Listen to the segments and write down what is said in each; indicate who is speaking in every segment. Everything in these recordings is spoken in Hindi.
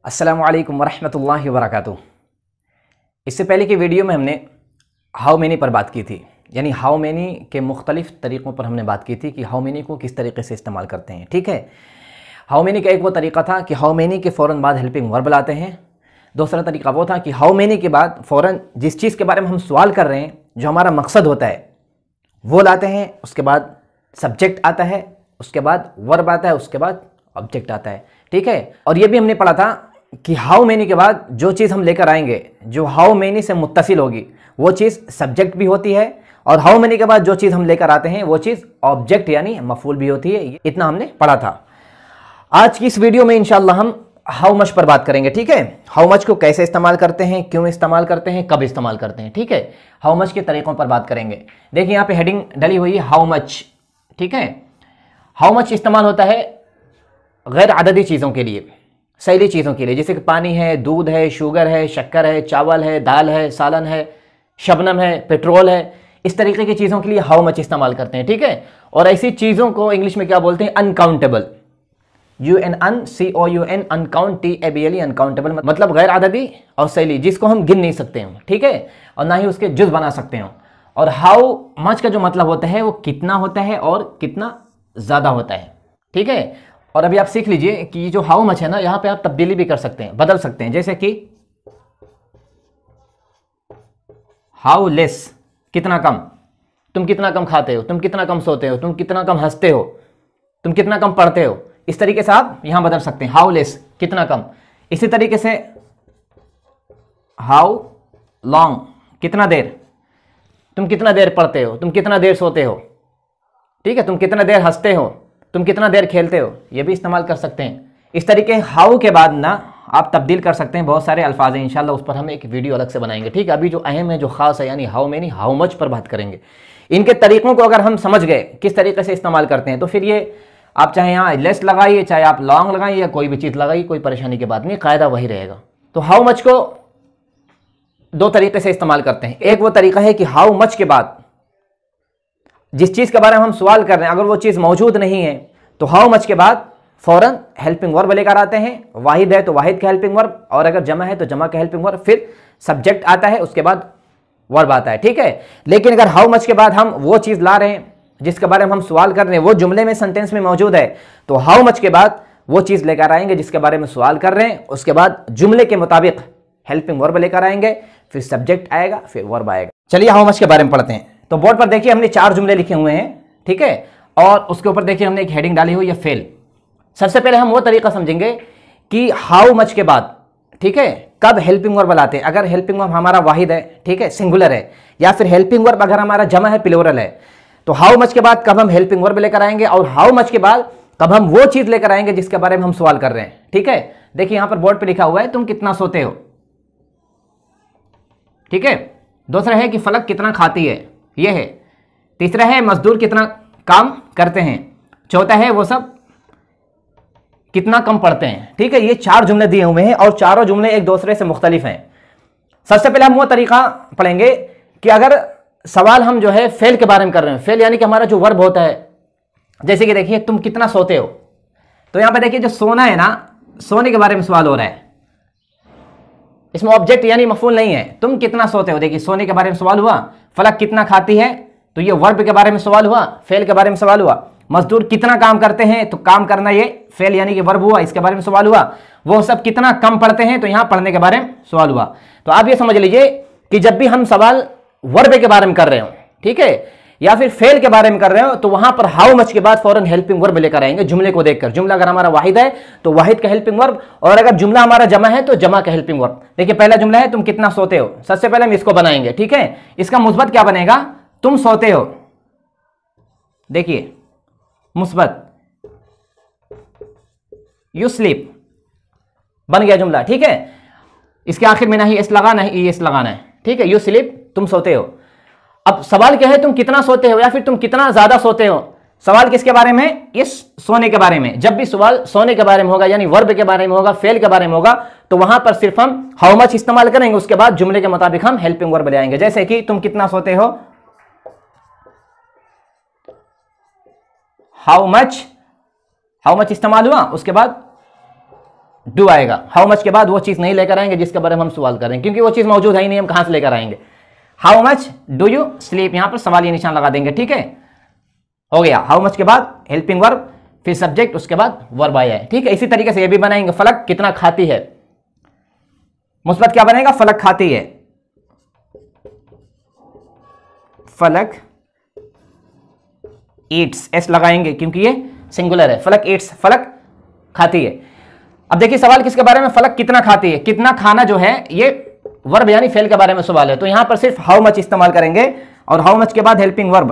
Speaker 1: अस्सलामु अलैकुम वरहमतुल्लाहि वबरकातुहू। इससे पहले की वीडियो में हमने हाउ मेनी पर बात की थी, यानी हाउ मेनी के मुख्तलिफ़ तरीक़ों पर हमने बात की थी कि हाउ मेनी को किस तरीके से इस्तेमाल करते हैं। ठीक है, हाउ मेनी का एक वो तरीक़ा था कि हाउ मेनी के फ़ौरन बाद हेल्पिंग वर्ब लाते हैं। दूसरा तरीका वो था कि हाउ मेनी के बाद फ़ौरन जिस चीज़ के बारे में हम सवाल कर रहे हैं, जो हमारा मकसद होता है, वो लाते हैं। उसके बाद सब्जेक्ट आता है, उसके बाद वर्ब आता है, उसके बाद ऑब्जेक्ट आता है। ठीक है, और ये भी हमने पढ़ा था कि हाउ मेनी के बाद जो चीज़ हम लेकर आएंगे, जो हाउ मेनी से मुत्तसिल होगी, वो चीज़ सब्जेक्ट भी होती है, और हाउ मेनी के बाद जो चीज़ हम लेकर आते हैं वो चीज़ ऑब्जेक्ट यानी मफूल भी होती है। इतना हमने पढ़ा था। आज की इस वीडियो में इंशाअल्लाह हम हाउ मच पर बात करेंगे। ठीक है, हाउ मच को कैसे इस्तेमाल करते हैं, क्यों इस्तेमाल करते हैं, कब इस्तेमाल करते हैं। ठीक है, हाउ मच के तरीक़ों पर बात करेंगे। देखिए यहाँ पे हेडिंग डली हुई है हाउ मच। ठीक है, हाउ मच इस्तेमाल होता है गैर अददी चीज़ों के लिए, सैली चीज़ों के लिए, जैसे कि पानी है, दूध है, शुगर है, शक्कर है, चावल है, दाल है, सालन है, शबनम है, पेट्रोल है, इस तरीके की चीज़ों के लिए हाउ मच इस्तेमाल करते हैं। ठीक है, और ऐसी चीज़ों को इंग्लिश में क्या बोलते हैं? अनकाउंटेबल। UNCOUN, अनकाउंटेबल, अनकाउंटेबल मतलब गैर अददी और सैली, जिसको हम गिन नहीं सकते हैं। ठीक है, और ना ही उसके जुज़ बना सकते हैं। और हाउ मच का जो मतलब होता है वो कितना होता है और कितना ज़्यादा होता है। ठीक है, और अभी आप सीख लीजिए कि जो हाउ मच है ना, यहाँ पे आप तब्दीली भी कर सकते हैं, बदल सकते हैं। जैसे कि हाउ लेस, कितना कम, तुम कितना कम खाते हो, तुम कितना कम सोते हो, तुम कितना कम हंसते हो, तुम कितना कम पढ़ते हो। इस तरीके से आप यहाँ बदल सकते हैं, हाउ लेस, कितना कम। इसी तरीके से हाउ लॉन्ग, कितना देर, तुम कितना देर पढ़ते हो, तुम कितना देर सोते हो। ठीक है, तुम कितना देर हंसते हो, तुम कितना देर खेलते हो, ये भी इस्तेमाल कर सकते हैं। इस तरीके हाउ के बाद ना आप तब्दील कर सकते हैं। बहुत सारे अल्फाज हैं, इंशाल्लाह उस पर हम एक वीडियो अलग से बनाएंगे। ठीक है, अभी जो अहम है, जो खास है, यानी हाउ मेनी, हाउ मच पर बात करेंगे। इनके तरीक़ों को अगर हम समझ गए किस तरीके से इस्तेमाल करते हैं, तो फिर ये आप चाहे यहाँ लेस लगाइए, चाहे आप लॉन्ग लगाइए, या कोई भी चीज़ लगाइए, कोई परेशानी की बात नहीं, कायदा वही रहेगा। तो हाउ मच को दो तरीके से इस्तेमाल करते हैं। एक वो तरीका है कि हाउ मच के बाद जिस चीज़ के बारे में हम सवाल कर रहे हैं, अगर वो चीज़ मौजूद नहीं है, तो हाउ मच के बाद फ़ौरन हेल्पिंग वर्ब लेकर आते हैं। वाहिद है तो वाहिद का हेल्पिंग वर्ब, और अगर जमा है तो जमा का हेल्पिंग वर्ब, फिर सब्जेक्ट आता है, उसके बाद वर्ब आता है। ठीक है, लेकिन अगर हाउ मच के बाद हम वो चीज़ ला रहे हैं जिसके बारे में हम सवाल कर रहे हैं, वो जुमले में, सेंटेंस में मौजूद है, तो हाउ मच के बाद वो चीज़ लेकर आएंगे जिसके बारे में सवाल कर रहे हैं। उसके बाद जुमले के मुताबिक हेल्पिंग वर्ब लेकर आएंगे, फिर सब्जेक्ट आएगा, फिर वर्ब आएगा। चलिए हाउ मच के बारे में पढ़ते हैं। तो बोर्ड पर देखिए हमने 4 जुमले लिखे हुए हैं। ठीक है, और उसके ऊपर देखिए हमने एक हेडिंग डाली हुई है फेल। सबसे पहले हम वो तरीका समझेंगे कि हाउ मच के बाद, ठीक है, कब हेल्पिंग वर्ब लाते हैं। अगर हेल्पिंग वर्ब हमारा वाहिद है, ठीक है, सिंगुलर है, या फिर हेल्पिंग वर्ब अगर हमारा जमा है, प्लूरल है, तो हाउ मच के बाद कब हम हेल्पिंग वर्ब लेकर आएंगे, और हाउ मच के बाद कब हम वो चीज लेकर आएंगे जिसके बारे में हम सवाल कर रहे हैं। ठीक है, देखिए यहां पर बोर्ड पे लिखा हुआ है तुम कितना सोते हो। ठीक है, दूसरा है कि फलक कितना खाती है, यह है। तीसरा है मजदूर कितना काम करते हैं। चौथा है वो सब कितना कम पढ़ते हैं। ठीक है, ये 4 जुमले दिए हुए हैं, और चारों जुमले एक दूसरे से मुख्तलिफ हैं। सबसे पहले हम वो तरीका पढ़ेंगे कि अगर सवाल हम जो है फेल के बारे में कर रहे हैं, फेल यानी कि हमारा जो वर्ब होता है, जैसे कि देखिए तुम कितना सोते हो, तो यहां पे देखिए जो सोना है ना, सोने के बारे में सवाल हो रहा है, इसमें ऑब्जेक्ट यानी मफूल नहीं है। तुम कितना सोते हो, देखिए सोने के बारे में सवाल हुआ। फलक कितना खाती है, तो ये वर्ब के बारे में सवाल हुआ, फेल के बारे में सवाल हुआ। मजदूर कितना काम करते हैं, तो काम करना ये फेल यानी कि वर्ब हुआ, इसके बारे में सवाल हुआ। वो सब कितना कम पढ़ते हैं, तो यहां पढ़ने के बारे में सवाल हुआ। तो आप ये समझ लीजिए कि जब भी हम सवाल वर्ब के बारे में कर रहे हो, ठीक है, या फिर फेल के बारे में कर रहे हो, तो वहां पर हाउ मच के बाद फौरन हेल्पिंग वर्ब लेकर आएंगे जुमले को देखकर। जुमला अगर हमारा वाहिद है तो वाहिद का हेल्पिंग वर्ब, और अगर जुमला हमारा जमा है तो जमा का हेल्पिंग वर्ब। देखिए पहला जुमला है तुम कितना सोते हो। सबसे पहले हम इसको बनाएंगे। ठीक है, इसका मुस्बत क्या बनेगा, तुम सोते हो। देखिए मुस्बत, यू स्लीप, बन गया जुमला। ठीक है, इसके आखिर में ना ही एस लगाना है, ई एस लगाना है। ठीक है, यू स्लीप, तुम सोते हो। अब सवाल क्या है, तुम कितना सोते हो या फिर तुम कितना ज्यादा सोते हो। सवाल किसके बारे में, इस सोने के बारे में। जब भी सवाल सोने के बारे में होगा, यानी वर्ब के बारे में होगा, फेल के बारे में होगा, तो वहां पर सिर्फ हम हाउ मच इस्तेमाल करेंगे। उसके बाद जुमले के मुताबिक हम हेल्पिंग वर्ब ले आएंगे। जैसे कि तुम कितना सोते हो, हाउ मच इस्तेमाल हुआ। उसके बाद डू आएगा। हाउ मच के बाद वो चीज नहीं लेकर आएंगे जिसके बारे में हम सवाल कर रहे हैं, क्योंकि वो चीज मौजूद है ही नहीं, हम कहां से लेकर आएंगे। How much do you sleep, यहां पर सवाल ये निशान लगा देंगे, ठीक है, हो गया। हाउ मच के बाद हेल्पिंग वर्ब, फिर सब्जेक्ट, उसके बाद वर्ब आया है, ठीक है। इसी तरीके से ये भी बनाएंगे, फलक कितना खाती है, मुस्बत क्या बनेगा, फलक खाती है, फलक ईट्स, एस लगाएंगे क्योंकि ये सिंगुलर है, फलक ईट्स, फलक खाती है। अब देखिए सवाल किसके बारे में, फलक कितना खाती है, कितना खाना जो है ये वर्ब यानी फेल के बारे में सवाल है, तो यहां पर सिर्फ हाउ मच इस्तेमाल करेंगे और हाउ मच के बाद helping verb,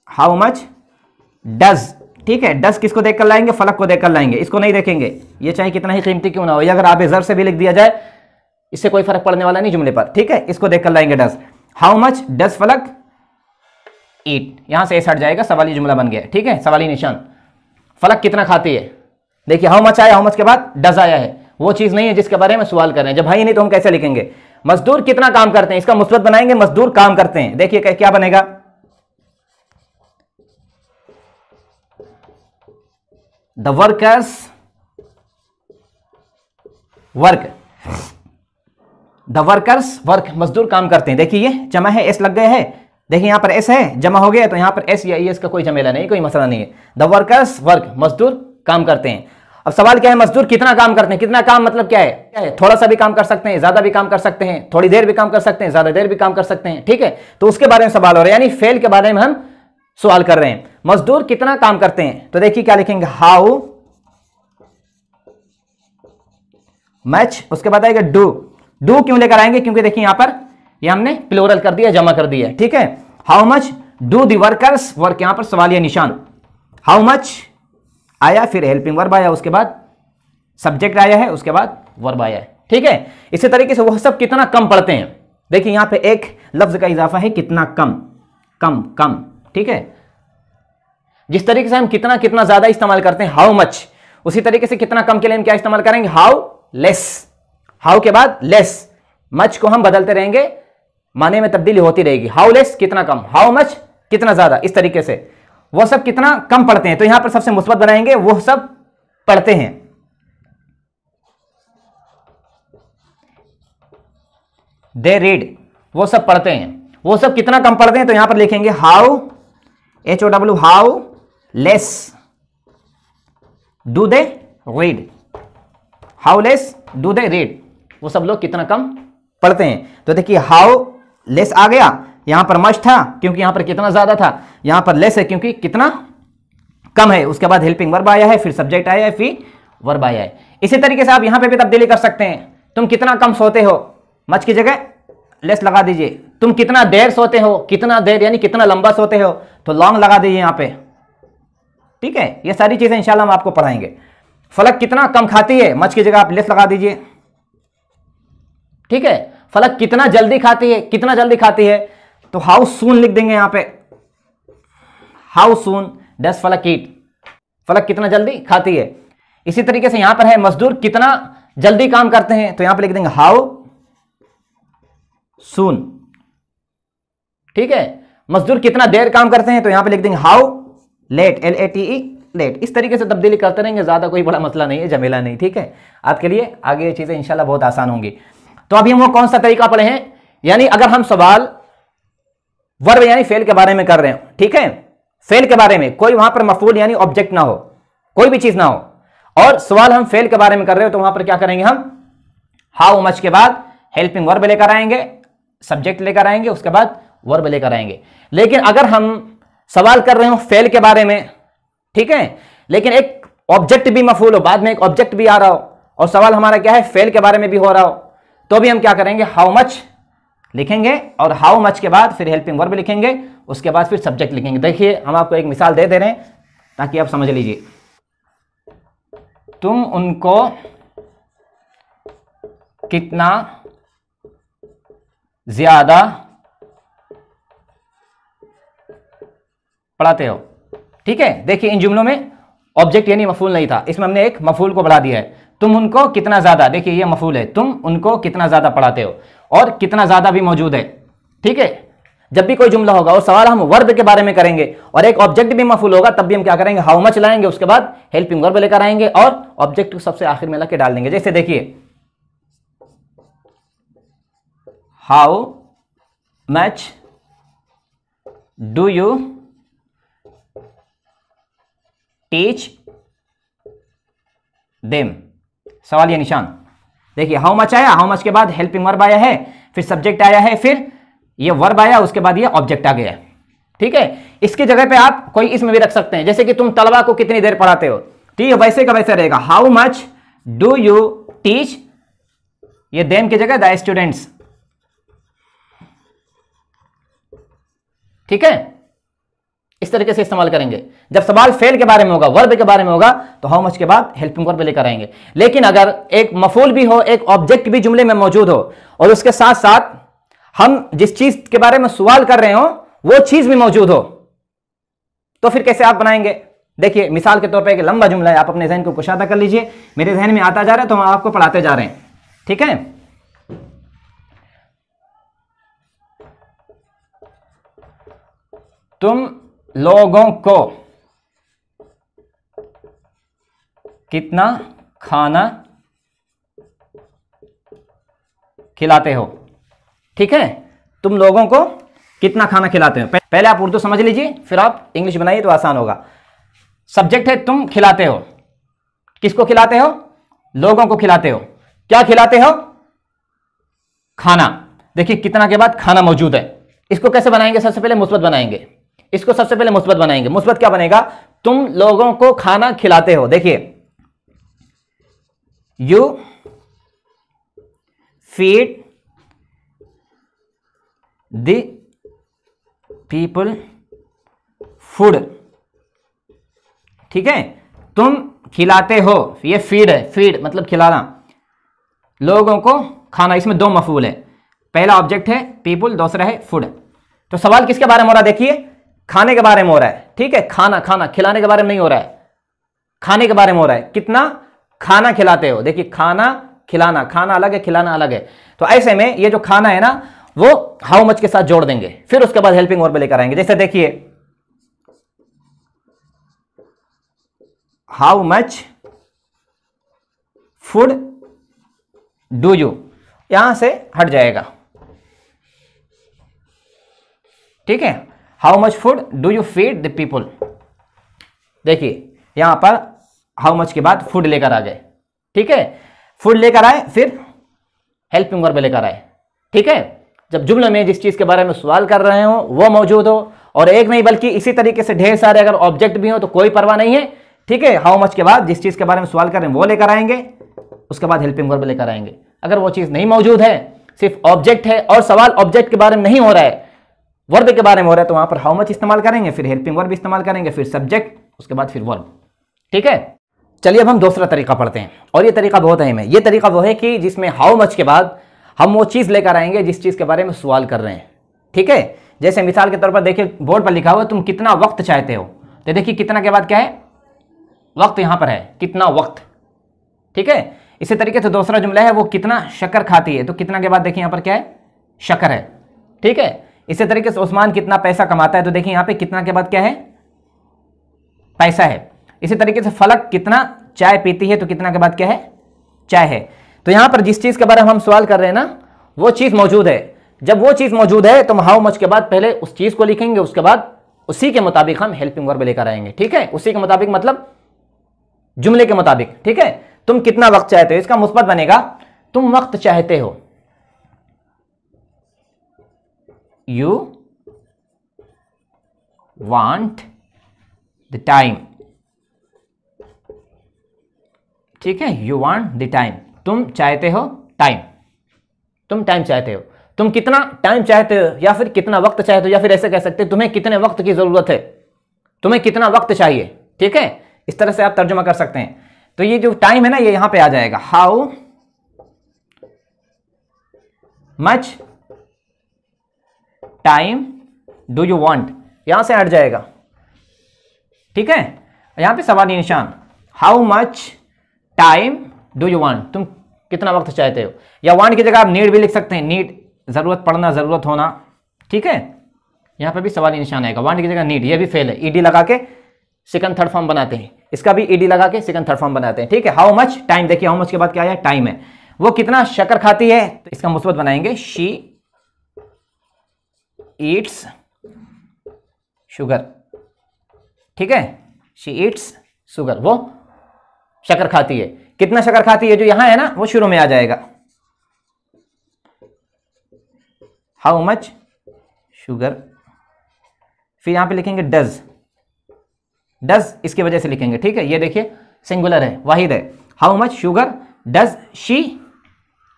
Speaker 1: how much does, ठीक है। डज किसको देखकर लाएंगे, फलक को देखकर लाएंगे, इसको नहीं देखेंगे, ये चाहे कितना ही कीमती क्यों ना हो, या अगर आप जर से भी लिख दिया जाए इससे कोई फर्क पड़ने वाला नहीं जुमले पर, ठीक है। इसको देखकर लाएंगे डज, हाउ मच डज फलक ईट, यहां से एस हट जाएगा, सवाली जुमला बन गया, ठीक है, सवाली निशान। फलक कितना खाती है, देखिए हाउ मच आया, हाउ मच के बाद डज आया है, वो चीज नहीं है जिसके बारे में सवाल कर रहे हैं। जब भाई नहीं तो हम कैसे लिखेंगे। मजदूर कितना काम करते हैं, इसका मुस्बत बनाएंगे, मजदूर काम करते हैं, देखिए क्या बनेगा, the workers work, the workers work, मजदूर काम करते हैं। देखिए ये जमा है, एस लग गए हैं, देखिए यहां पर एस है, जमा हो गया, तो यहां पर एस या एस का कोई झमेला नहीं, कोई मसला नहीं है। द वर्कर्स वर्क, मजदूर काम करते हैं। अब सवाल क्या है, मजदूर कितना काम करते हैं, कितना काम मतलब क्या है, थोड़ा सा भी काम कर सकते हैं, ज्यादा भी काम कर सकते हैं, थोड़ी देर भी काम कर सकते हैं, ज्यादा देर भी काम कर सकते हैं, ठीक है। तो उसके बारे में सवाल हो रहा है, यानी फेल के बारे में हम सवाल कर रहे हैं, मजदूर कितना काम करते हैं। तो देखिए क्या लिखेंगे, हाउ मच, उसके बाद आएगा डू, डू क्यों लेकर आएंगे, क्योंकि देखिए यहां पर ये हमने प्लूरल कर दिया, जमा कर दिया, ठीक है। How much do the workers work, यहां पर सवालिया निशान, हाउ मच आया, फिर हेल्पिंग वर्ब आया, उसके बाद सब्जेक्ट आया है, उसके बाद वर्ब आया है, ठीक है। इसी तरीके से वह सब कितना कम पढ़ते हैं, देखिए यहां पे एक लफ्ज का इजाफा है, कितना कम, कम कम, ठीक है। जिस तरीके से हम कितना कितना ज्यादा इस्तेमाल करते हैं हाउ मच, उसी तरीके से कितना कम के लिए हम क्या इस्तेमाल करेंगे, हाउ लेस, हाउ के बाद लेस, मच को हम बदलते रहेंगे, माने में तब्दीली होती रहेगी, हाउ लेस कितना कम, हाउ मच कितना ज्यादा, इस तरीके से वो सब कितना कम पढ़ते हैं। तो यहां पर सबसे मुस्बत बनाएंगे, वो सब पढ़ते हैं, दे रीड, वो सब पढ़ते हैं, वो सब कितना कम पढ़ते हैं। तो यहां पर लिखेंगे how HOW, how less do they read, how less do they read, वो सब लोग कितना कम पढ़ते हैं। तो देखिए हाउ लेस आ गया, यहां पर मच था क्योंकि यहां पर कितना ज्यादा था, यहां पर लेस है क्योंकि कितना कम है, उसके बाद हेल्पिंग वर्ब आया है, फिर सब्जेक्ट आया है, फिर वर्ब आया है। इसी तरीके से आप यहां पे भी तब्दीली कर सकते हैं, तुम कितना कम सोते हो, मच की जगह लेस लगा दीजिए। तुम कितना देर सोते हो, कितना देर यानी कितना लंबा सोते हो, तो लॉन्ग लगा दीजिए यहां पे, ठीक है। ये सारी चीजें इंशाल्लाह हम आपको पढ़ाएंगे। फलक कितना कम खाती है, मच की जगह आप लेस लगा दीजिए, ठीक है। फलक कितना जल्दी खाती है, कितना जल्दी खाती है, तो हाउ सून लिख देंगे यहां पे, हाउ सून डज फलक ईट, फलक कितना जल्दी खाती है। इसी तरीके से यहां पर है मजदूर कितना जल्दी काम करते हैं, तो यहां पे लिख देंगे हाउ सून, ठीक है। मजदूर कितना देर काम करते हैं, तो यहां पे लिख देंगे हाउ लेट, LATE लेट। इस तरीके से तब्दीली करते रहेंगे, ज्यादा कोई बड़ा मसला नहीं है, झमेला नहीं, ठीक है। आपके लिए आगे ये चीजें इंशाल्लाह बहुत आसान होंगी। तो अभी हम वो कौन सा तरीका पढ़े हैं, यानी अगर हम सवाल वर्ब यानी फेल के बारे में कर रहे हो, ठीक है, फेल के बारे में कोई वहां पर मफूल यानी ऑब्जेक्ट ना हो, कोई भी चीज ना हो, और सवाल हम फेल के बारे में कर रहे हो, तो वहां पर क्या करेंगे हम, हाउ मच के बाद हेल्पिंग वर्ब लेकर आएंगे, सब्जेक्ट लेकर आएंगे, उसके बाद वर्ब लेकर आएंगे। लेकिन अगर हम सवाल कर रहे हो फेल के बारे में, ठीक है, लेकिन एक ऑब्जेक्ट भी मफूल हो, बाद में एक ऑब्जेक्ट भी आ रहा हो, और सवाल हमारा क्या है फेल के बारे में भी हो रहा हो, तो भी हम क्या करेंगे, हाउ मच लिखेंगे, और हाउ मच के बाद फिर हेल्पिंग वर्ब लिखेंगे, उसके बाद फिर सब्जेक्ट लिखेंगे। देखिए हम आपको एक मिसाल दे रहे हैं ताकि आप समझ लीजिए। तुम उनको कितना ज्यादा पढ़ाते हो, ठीक है। देखिए इन जुमलों में ऑब्जेक्ट यानी मफूल नहीं था, इसमें हमने एक मफूल को बढ़ा दिया है। तुम उनको कितना ज्यादा, देखिए ये मफूल है, तुम उनको कितना ज्यादा पढ़ाते हो, और कितना ज्यादा भी मौजूद है, ठीक है। जब भी कोई जुमला होगा और सवाल हम वर्ब के बारे में करेंगे और एक ऑब्जेक्ट भी मफूल होगा, तब भी हम क्या करेंगे, हाउ मच लाएंगे, उसके बाद हेल्पिंग वर्ब लेकर आएंगे और ऑब्जेक्ट को सबसे आखिर में लाके डाल देंगे। जैसे देखिए, how much do you teach them, सवाल ये निशान। देखिए हाउ मच आया, हाउ मच के बाद हेल्पिंग वर्ब आया है, फिर सब्जेक्ट आया है, फिर ये वर्ब आया, उसके बाद ये ऑब्जेक्ट आ गया है। ठीक है, इसकी जगह पे आप कोई इसमें भी रख सकते हैं, जैसे कि तुम तलबा को कितनी देर पढ़ाते हो, ठीक है, वैसे का वैसे रहेगा, how much do you teach, ये देम की जगह द स्टूडेंट्स। ठीक है, इस तरीके से इस्तेमाल करेंगे। जब सवाल फेल के बारे में होगा, वर्ब के बारे में होगा, तो हाउ मच के बाद हेल्पिंग वर्ब लेकर आएंगे। लेकिन अगर एक मफूल भी हो, एक ऑब्जेक्ट भी जुमले में मौजूद हो और उसके साथ साथ हम जिस चीज के बारे में सवाल कर रहे हो वो चीज भी मौजूद हो, तो फिर कैसे आप बनाएंगे? देखिए मिसाल के तौर पर एक लंबा जुमला है, आप अपने जहन को कुशादा कर लीजिए, मेरे जहन में आता जा रहा है तो हम आपको पढ़ाते जा रहे हैं। ठीक है, तुम लोगों को कितना खाना खिलाते हो? ठीक है, तुम लोगों को कितना खाना खिलाते हो। पहले आप उर्दू समझ लीजिए, फिर आप इंग्लिश बनाइए तो आसान होगा। सब्जेक्ट है तुम खिलाते हो, किसको खिलाते हो? लोगों को खिलाते हो। क्या खिलाते हो? खाना। देखिए कितना के बाद खाना मौजूद है, इसको कैसे बनाएंगे? सबसे पहले मुस्बत बनाएंगे, इसको सबसे पहले मुस्बत बनाएंगे। मुस्बत क्या बनेगा? तुम लोगों को खाना खिलाते हो। देखिए, you feed the people food. ठीक है, तुम खिलाते हो, ये फीड है, फीड मतलब खिलाना, लोगों को खाना, इसमें दो मफूल है, पहला ऑब्जेक्ट है पीपल, दूसरा है फूड। तो सवाल किसके बारे में हो रहा है? देखिए खाने के बारे में हो रहा है। ठीक है, खाना, खाना खिलाने के बारे में नहीं हो रहा है, खाने के बारे में हो रहा है। कितना खाना खिलाते हो? देखिए खाना, खिलाना, खाना अलग है, खिलाना अलग है। तो ऐसे में ये जो खाना है ना, वो हाउ मच के साथ जोड़ देंगे, फिर उसके बाद हेल्पिंग वर्ब लेकर आएंगे। जैसे देखिए, how much food do you, यहां से हट जाएगा। ठीक है, how much food do you feed the people. देखिए यहां पर हाउ मच के बाद फूड लेकर आ गए। ठीक है, फूड लेकर आए, फिर हेल्पिंग वर्ब लेकर आए। ठीक है, जब जुमले में जिस चीज के बारे में सवाल कर रहे हो वो मौजूद हो, और एक नहीं बल्कि इसी तरीके से ढेर सारे अगर ऑब्जेक्ट भी हो तो कोई परवाह नहीं है। ठीक है, हाउ मच के बाद जिस चीज के बारे में सवाल कर रहे हैं वो लेकर आएंगे, उसके बाद हेल्पिंग वर्ब लेकर आएंगे। अगर वो चीज नहीं मौजूद है, सिर्फ ऑब्जेक्ट है और सवाल ऑब्जेक्ट के बारे में नहीं हो रहा है, वर्ब के बारे में हो रहा है, तो वहां पर हाउ मच इस्तेमाल करेंगे, फिर हेल्पिंग वर्ब इस्तेमाल करेंगे, फिर सब्जेक्ट, उसके बाद फिर वर्ब। ठीक है, चलिए अब हम दूसरा तरीका पढ़ते हैं, और ये तरीका बहुत अहम है। ये तरीका वो है कि जिसमें हाउ मच के बाद हम वो चीज़ लेकर आएंगे जिस चीज़ के बारे में सवाल कर रहे हैं। ठीक है, जैसे मिसाल के तौर पर देखिए बोर्ड पर लिखा हुआ है तुम कितना वक्त चाहते हो, तो देखिए कितना के बाद क्या है? वक्त यहां पर है, कितना वक्त। ठीक है, इसी तरीके से दूसरा जुमला है वो कितना शक्कर खाती है, तो कितना के बाद देखिए यहां पर क्या है? शक्कर है। ठीक है, इसी तरीके से उस्मान कितना पैसा कमाता है, तो देखिए यहां पे कितना के बाद क्या है? पैसा है। इसी तरीके से फलक कितना चाय पीती है, तो कितना के बाद क्या है? चाय है। तो यहां पर जिस चीज के बारे में हम सवाल कर रहे हैं ना, वो चीज मौजूद है। जब वो चीज मौजूद है तो हम हाउ मच के बाद पहले उस चीज को लिखेंगे, उसके बाद उसी के मुताबिक हम हेल्पिंग वर्ब लेकर आएंगे। ठीक है, उसी के मुताबिक मतलब जुमले के मुताबिक। ठीक है, तुम कितना वक्त चाहते हो, इसका मुस्बत बनेगा तुम वक्त चाहते हो, यू वांट द टाइम। ठीक है, यू वांट द टाइम, तुम चाहते हो टाइम, तुम टाइम चाहते हो, तुम कितना टाइम चाहते हो, या फिर कितना वक्त चाहते हो, या फिर ऐसे कह सकते हो तुम्हें कितने वक्त की जरूरत है, तुम्हें कितना वक्त चाहिए। ठीक है, इस तरह से आप तर्जुमा कर सकते हैं। तो ये जो टाइम है ना, ये यहां पे आ जाएगा, how much time do you want, यहां से हट जाएगा। ठीक है, यहां पे सवाली निशान, how much time do you want, तुम कितना वक्त चाहते हो, या वांट की जगह आप नीड भी लिख सकते हैं, नीड जरूरत पड़ना, जरूरत होना। ठीक है, यहाँ पे भी सवाली निशान आएगा, वांट की जगह नीड, ये भी फेल है, ईडी लगा के सेकंड थर्ड फॉर्म बनाते हैं, इसका भी ईडी लगा के सेकंड थर्ड फॉर्म बनाते हैं, ठीक है। हाउ मच, टाइम, देखिए हाउ मच के बाद क्या आया, टाइम है। वो कितना शक्कर खाती है, तो इसका मुस्बत बनाएंगे, शी ईट्स शुगर, ठीक है, शी ईट्स शुगर, वो शक्कर खाती है। कितना शक्कर खाती है, जो यहां है ना वो शुरू में आ जाएगा, हाउ मच शुगर, फिर यहां पे लिखेंगे डज, डज इसकी वजह से लिखेंगे, ठीक है। ये देखिए सिंगुलर है, वाहिद है, how much sugar does she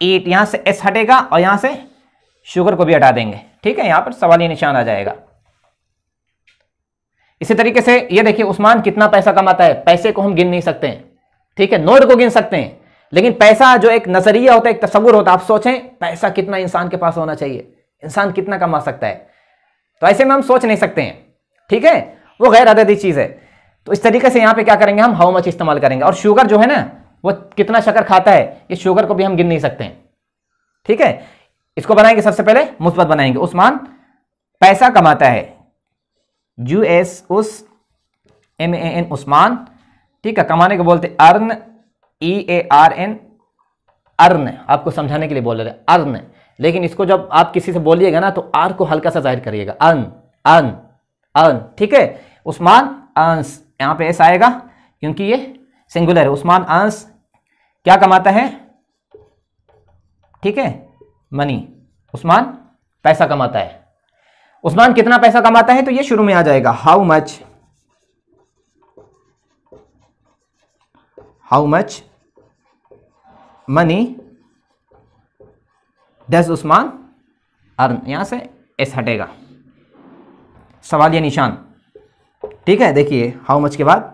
Speaker 1: eat, यहां से एस हटेगा और यहां से शुगर को भी हटा देंगे, ठीक है। यहां पर सवाली निशान आ जाएगा। इसी तरीके से ये देखिए उस्मान कितना पैसा कमाता है, पैसे को हम गिन नहीं सकते हैं, ठीक है, नोट को गिन सकते हैं, लेकिन पैसा जो एक नजरिया होता है, एक तस्वुर होता है, आप सोचें पैसा कितना इंसान के पास होना चाहिए, इंसान कितना कमा सकता है, तो ऐसे में हम सोच नहीं सकते हैं, ठीक है, वो गैर अददी चीज है। तो इस तरीके से यहां पे क्या करेंगे, हम हाउ मच इस्तेमाल करेंगे। और शुगर जो है ना वो कितना शक्कर खाता है, ये शुगर को भी हम गिन नहीं सकते हैं, ठीक है। इसको बनाएंगे, सबसे पहले मुस्बत बनाएंगे, उस्मान पैसा कमाता है, US उस MAN उस्मान, ठीक है, कमाने को बोलते अर्न, EARN अर्न, आपको समझाने के लिए बोल रहे अर्न, लेकिन इसको जब आप किसी से बोलिएगा ना तो आर को हल्का सा जाहिर करिएगा, अर्न अर्न अर्न, ठीक है। उस्मान अर्न्स, यहां पे एस आएगा क्योंकि ये सिंगुलर है, उस्मान अर्न्स क्या कमाता है, ठीक है, मनी, उस्मान पैसा कमाता है। उस्मान कितना पैसा कमाता है, तो ये शुरू में आ जाएगा, how much money does Usman earn, यहां से एस हटेगा, सवालिया निशान, ठीक है। देखिए हाउ मच के बाद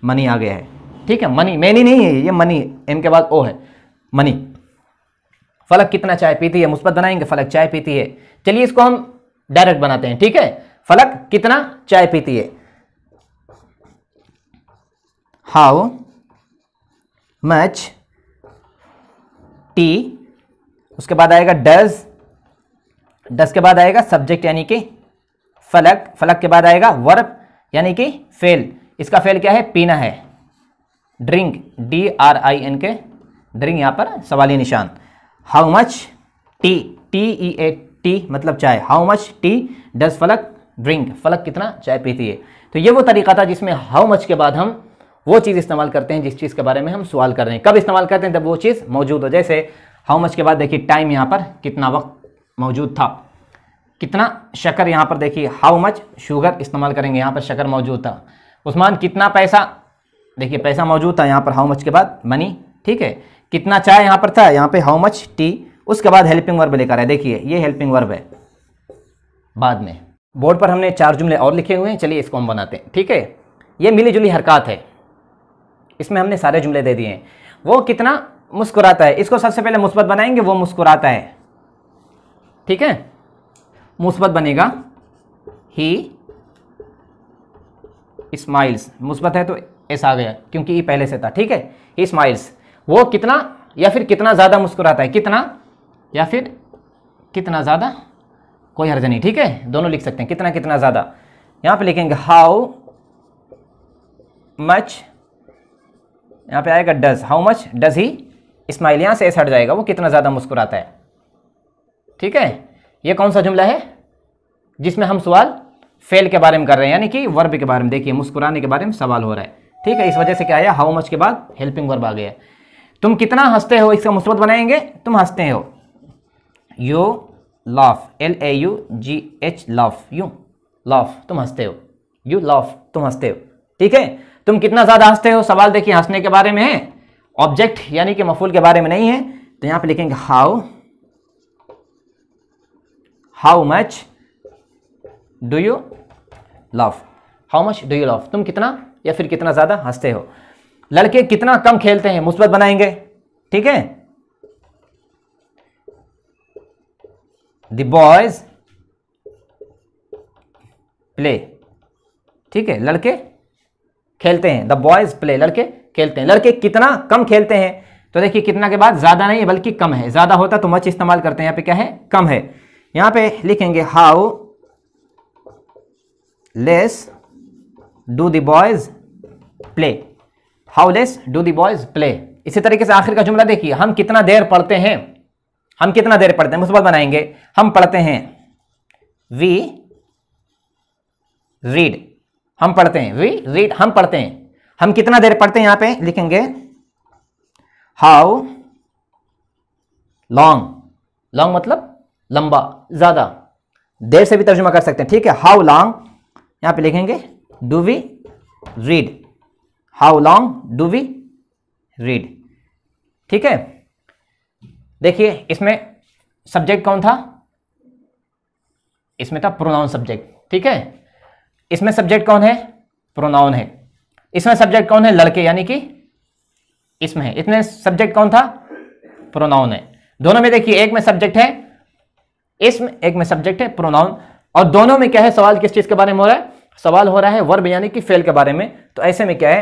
Speaker 1: मनी आ गया है, ठीक है, मनी, मैनी नहीं है ये, मनी, एम के बाद ओ है, मनी। फलक कितना चाय पीती है, मुस्बत बनाएंगे, फलक चाय पीती है। चलिए इसको हम डायरेक्ट बनाते हैं, ठीक है। फलक कितना चाय पीती है, हाउ मच टी, उसके बाद आएगा डज, डज के बाद आएगा सब्जेक्ट यानी कि फलक, फलक के बाद आएगा वर्ब यानी कि फेल, इसका फेल क्या है, पीना है, ड्रिंक, DRIN के ड्रिंक, यहां पर सवाली निशान। हाउ मच टी, TEAT मतलब चाय, हाउ मच टी डज फलक ड्रिंक, फलक कितना चाय पीती है। तो ये वो तरीका था जिसमें हाउ मच के बाद हम वो चीज़ इस्तेमाल करते हैं जिस चीज़ के बारे में हम सवाल कर रहे हैं। कब इस्तेमाल करते हैं, जब वो चीज़ मौजूद हो। जैसे हाउ मच के बाद देखिए टाइम, यहाँ पर कितना वक्त मौजूद था, कितना शक्कर, यहाँ पर देखिए हाउ मच शुगर इस्तेमाल करेंगे, यहाँ पर शक्कर मौजूद था। उस्मान कितना पैसा, देखिए पैसा मौजूद था, यहाँ पर हाउ मच के बाद मनी, ठीक है। कितना चाय यहाँ पर था, यहाँ पे हाउ मच टी, उसके बाद हेल्पिंग वर्ब लेकर है, देखिए ये हेल्पिंग वर्ब है बाद में। बोर्ड पर हमने 4 जुमले और लिखे हुए हैं, चलिए इसको हम बनाते हैं, ठीक है। ये मिली जुली हरकत है, इसमें हमने सारे जुमले दे दिए हैं। वो कितना मुस्कुराता है, इसको सबसे पहले मुस्बत बनाएंगे, वो मुस्कुराता है, ठीक है। मुस्बत बनेगा ही स्माइल्स, मुस्बत है तो एस आ गया क्योंकि ई पहले से था, ठीक है। ही स्माइल्स, वो कितना या फिर कितना ज़्यादा मुस्कुराता है, कितना या फिर कितना ज़्यादा, कोई हर्ज नहीं, ठीक है, दोनों लिख सकते हैं, कितना कितना ज़्यादा। यहाँ पे लिखेंगे हाउ मच, यहाँ पे आएगा does, how much does he smile, यहाँ से एस हट जाएगा, वो कितना ज़्यादा मुस्कुराता है, ठीक है। ये कौन सा जुमला है जिसमें हम सवाल फेल के बारे में कर रहे हैं, यानी कि वर्ब के बारे में। देखिए मुस्कुराने के बारे में सवाल हो रहा है, ठीक है। इस वजह से क्या आया, हाउ मच के बाद हेल्पिंग वर्ब आ गया। तुम कितना हंसते हो, इसका मुस्बत बनाएंगे, तुम हंसते हो, you laugh, LAUGH laugh, you laugh, तुम हंसते हो, यू लाफ, तुम हंसते हो, ठीक है। तुम कितना ज़्यादा हंसते हो, सवाल देखिए हंसने के बारे में है, ऑब्जेक्ट यानी कि मफूल के बारे में नहीं है, तो यहाँ पे लिखेंगे how much do you laugh, how much do you laugh, तुम कितना या फिर कितना ज़्यादा हंसते हो। लड़के कितना कम खेलते हैं, मुस्बत बनाएंगे, ठीक है। द बॉयज प्ले, ठीक है, लड़के खेलते हैं, द बॉयज प्ले, लड़के खेलते हैं। लड़के कितना कम खेलते हैं, तो देखिए कितना के बाद ज़्यादा नहीं है बल्कि कम है, ज़्यादा होता तो मच इस्तेमाल करते हैं, यहाँ पे क्या है, कम है। यहाँ पे लिखेंगे how less do the boys play, how less do the boys play. इसी तरीके से आखिर का जुमला देखिए, हम कितना देर पढ़ते हैं, हम कितना देर पढ़ते हैं, मुस्बत बनाएंगे, हम पढ़ते हैं, वी रीड, हम पढ़ते हैं, वी रीड, हम पढ़ते हैं, हम कितना देर पढ़ते हैं, यहां पे लिखेंगे हाउ लॉन्ग, लॉन्ग मतलब लंबा, ज्यादा, देर से भी तर्जुमा कर सकते हैं, ठीक है। हाउ लॉन्ग यहां पे लिखेंगे do we read, how long do we read, ठीक है। देखिए इसमें सब्जेक्ट कौन था, इसमें था प्रोनाउन सब्जेक्ट, ठीक है। इसमें सब्जेक्ट कौन है, प्रोनाउन है। इसमें सब्जेक्ट कौन है, लड़के, यानी कि इसमें है। इसमें सब्जेक्ट कौन था, प्रोनाउन है। दोनों में देखिए, एक में सब्जेक्ट है इसम, एक में सब्जेक्ट है प्रोनाउन, और दोनों में क्या है, सवाल किस चीज के बारे में हो रहा है, सवाल हो रहा है वर्ब यानी कि फेल के बारे में। तो ऐसे में क्या है,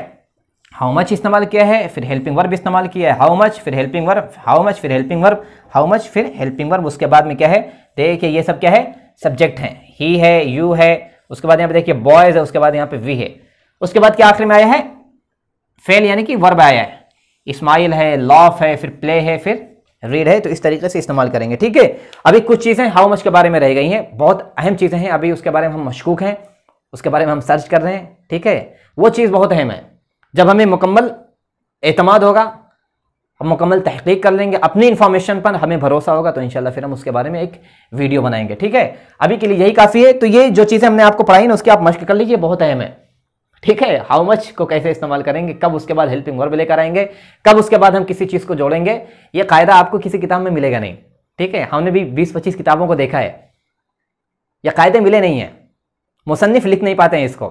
Speaker 1: हाउ मच इस्तेमाल किया है, फिर हेल्पिंग वर्ब इस्तेमाल किया है, हाउ मच फिर हेल्पिंग वर्ब, हाउ मच फिर हेल्पिंग वर्ब, हाउ मच फिर हेल्पिंग वर्ब। उसके बाद में क्या है, देखिए ये सब क्या है, सब्जेक्ट है, ही है, यू है, उसके बाद यहाँ पे देखिए बॉयज है, उसके बाद यहाँ पे वी है, उसके बाद क्या आखिर में आया है, फेल यानी कि वर्ब आया है, इस्माइल है, लॉफ है, फिर प्ले है, फिर रीड है। तो इस तरीके से इस्तेमाल करेंगे, ठीक है। अभी कुछ चीजें हाउ मच के बारे में रह गई हैं, बहुत अहम चीजें हैं, अभी उसके बारे में हम मशकूक हैं, उसके बारे में हम सर्च कर रहे हैं, ठीक है। वो चीज़ बहुत अहम है, जब हमें मुकम्मल एतमाद होगा, हम मुकम्मल तहकीक कर लेंगे, अपनी इंफॉर्मेशन पर हमें भरोसा होगा, तो इंशाल्लाह फिर हम उसके बारे में एक वीडियो बनाएंगे, ठीक है। अभी के लिए यही काफ़ी है। तो ये जो चीज़ें हमने आपको पढ़ाई ना, उसकी आप मश्क कर लीजिए, बहुत अहम है, ठीक है। हाउ मच को कैसे इस्तेमाल करेंगे, कब उसके बाद हेल्पिंग वर्ब लेकर आएंगे, कब उसके बाद हम किसी चीज़ को जोड़ेंगे, ये कायदा आपको किसी किताब में मिलेगा नहीं, ठीक है। हमने भी 20-25 किताबों को देखा है, ये कायदे मिले नहीं हैं, मुसन्निफ लिख नहीं पाते हैं इसको,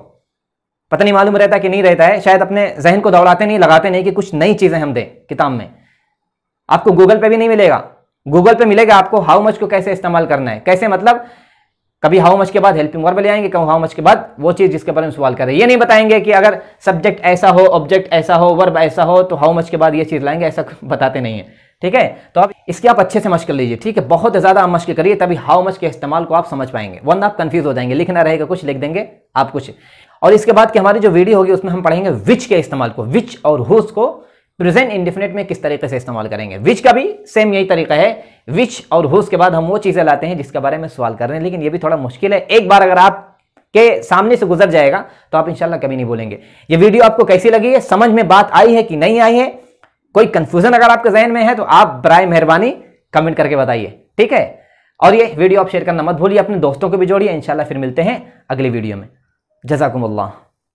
Speaker 1: पता नहीं मालूम रहता कि नहीं रहता है, शायद अपने जहन को दौड़ाते नहीं, लगाते नहीं कि कुछ नई चीज़ें हम दें किताब में। आपको गूगल पे भी नहीं मिलेगा, गूगल पे मिलेगा आपको हाउ मच को कैसे इस्तेमाल करना है, कैसे मतलब कभी हाउ मच के बाद हेल्पिंग वर्ब ले आएंगे, कभी हाउ मच के बाद वो चीज़ जिसके बारे में सवाल कर रहे हैं। ये नहीं बताएंगे कि अगर सब्जेक्ट ऐसा हो, ऑब्जेक्ट ऐसा हो, वर्ब ऐसा हो, तो हाउ मच के बाद ये चीज़ लाएंगे, ऐसा बताते नहीं है, ठीक है। तो आप इसकी आप अच्छे से मश्क कर लीजिए, ठीक है। बहुत ज़्यादा आप मश्क करिए, तभी हाउ मच के इस्तेमाल को आप समझ पाएंगे, वरना आप कंफ्यूज हो जाएंगे, लिखना रहेगा कुछ, लिख देंगे आप कुछ। और इसके बाद की हमारी जो वीडियो होगी उसमें हम पढ़ेंगे विच के इस्तेमाल को, विच और हुज को प्रेजेंट इंडेफिनिट में किस तरीके से इस्तेमाल करेंगे। विच का भी सेम यही तरीका है, विच और हुज के बाद हम वो चीज़ें लाते हैं जिसके बारे में सवाल कर रहे हैं, लेकिन ये भी थोड़ा मुश्किल है। एक बार अगर आप के सामने से गुजर जाएगा तो आप इंशाल्लाह कभी नहीं बोलेंगे। ये वीडियो आपको कैसी लगी है, समझ में बात आई है कि नहीं आई है, कोई कंफ्यूजन अगर आपके जहन में है तो आप बराए मेहरबानी कमेंट करके बताइए, ठीक है। और ये वीडियो आप शेयर करना मत भूलिए, अपने दोस्तों को भी जोड़िए। इंशाल्लाह फिर मिलते हैं अगली वीडियो में। जज़ाकुमुल्लाह।